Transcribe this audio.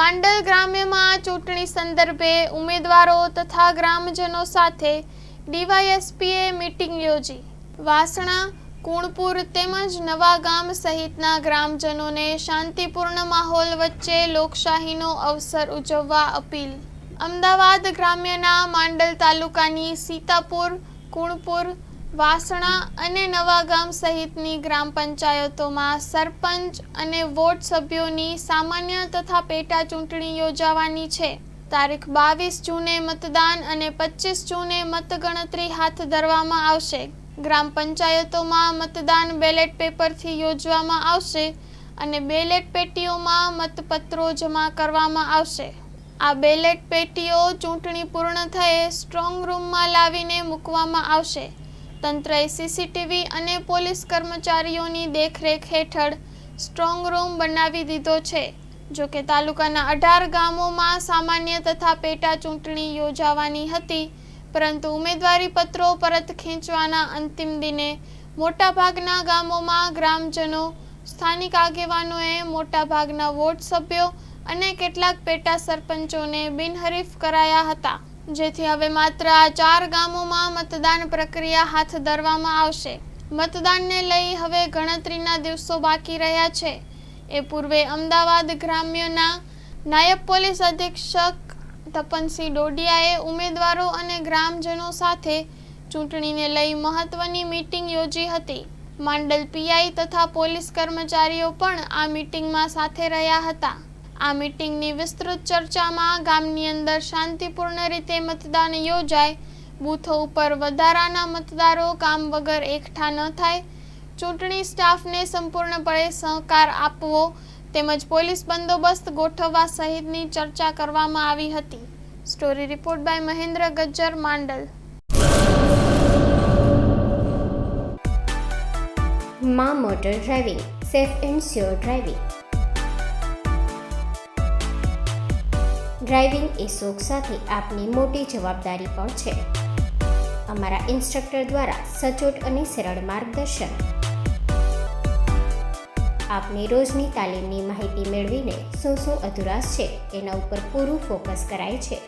માંડલ ગ્રામ્યમાં ચૂંટણી સંદર્ભે ઉમેદવારો તથા ગ્રામજનો સાથે ડીવાયએસપીએ મીટિંગ યોજી. વાસણા, કુણપુર તેમજ નવાગામ સહિતના ગ્રામજનોને શાંતિપૂર્ણ માહોલ વચ્ચે લોકશાહીનો અવસર ઉજવવા અપીલ. અમદાવાદ ગ્રામ્યના માંડલ તાલુકાની સીતાપુર, કુણપુર, વાસણા અને નવાગામ સહિતની ગ્રામ પંચાયતોમાં સરપંચ અને વોર્ડ સભ્યોની સામાન્ય તથા પેટા ચૂંટણી યોજાવાની છે. તારીખ 22 જૂને મતદાન અને 25 જૂને મતગણતરી હાથ ધરવામાં આવશે. ગ્રામ પંચાયતોમાં મતદાન બેલેટ પેપરથી યોજવામાં આવશે અને બેલેટ પેટીઓમાં મતપત્રો જમા કરવામાં આવશે. આ બેલેટ પેટીઓ ચૂંટણી પૂર્ણ થયે સ્ટ્રોંગ રૂમમાં લાવીને મૂકવામાં આવશે. તંત્રએ સીસીટીવી અને પોલીસ કર્મચારીઓની દેખરેખ હેઠળ સ્ટ્રોંગ રૂમ બનાવી દીધો છે. જોકે તાલુકાના 18 ગામોમાં સામાન્ય તથા પેટા ચૂંટણી યોજાવાની હતી, પરંતુ ઉમેદવારી પત્રો પરત ખેંચવાના અંતિમ દિને મોટાભાગના ગામોમાં ગ્રામજનો, સ્થાનિક આગેવાનોએ મોટાભાગના વોર્ડ સભ્યો અને કેટલાક પેટા સરપંચોને બિનહરીફ કરાયા હતા. જેથી હવે માત્ર આ 4 ગામોમાં મતદાન પ્રક્રિયા હાથ ધરવામાં આવશે. મતદાનને લઈ હવે ગણતરીના દિવસો બાકી રહ્યા છે. એ પૂર્વે અમદાવાદ ગ્રામ્યના નાયબ પોલીસ અધિક્ષક તપનસિંહ ડોડિયાએ ઉમેદવારો અને ગ્રામજનો સાથે ચૂંટણીને લઈ મહત્વની મીટિંગ યોજી હતી. માંડલ પીઆઈ તથા પોલીસ કર્મચારીઓ પણ આ મીટિંગમાં સાથે રહ્યા હતા. આ મીટિંગની વિસ્તૃત ચર્ચામાં ગામની અંદર શાંતિપૂર્ણ રીતે મતદાન યોજાય, બૂથો ઉપર વધારાના મતદારો કામ વગર એકઠા ન થાય, ચૂંટણી સ્ટાફને સંપૂર્ણપણે સહકાર આપવો તેમજ પોલીસ બંદોબસ્ત ગોઠવવા સહિતની ચર્ચા કરવામાં આવી હતી. Story report by Mahendra Gajjar, Mandal. માં motor driving, safe and sure driving. Driving એ શોખ સાથે આપની મોટી જવાબદારી પણ છે. અમારા ઇન્સ્ટ્રક્ટર દ્વારા સચોટ અને સરળ માર્ગદર્શન. આપની રોજની તાલીમની માહિતી મેળવીને શું અધુરાશ છે એના ઉપર પૂરું ફોકસ કરાય છે.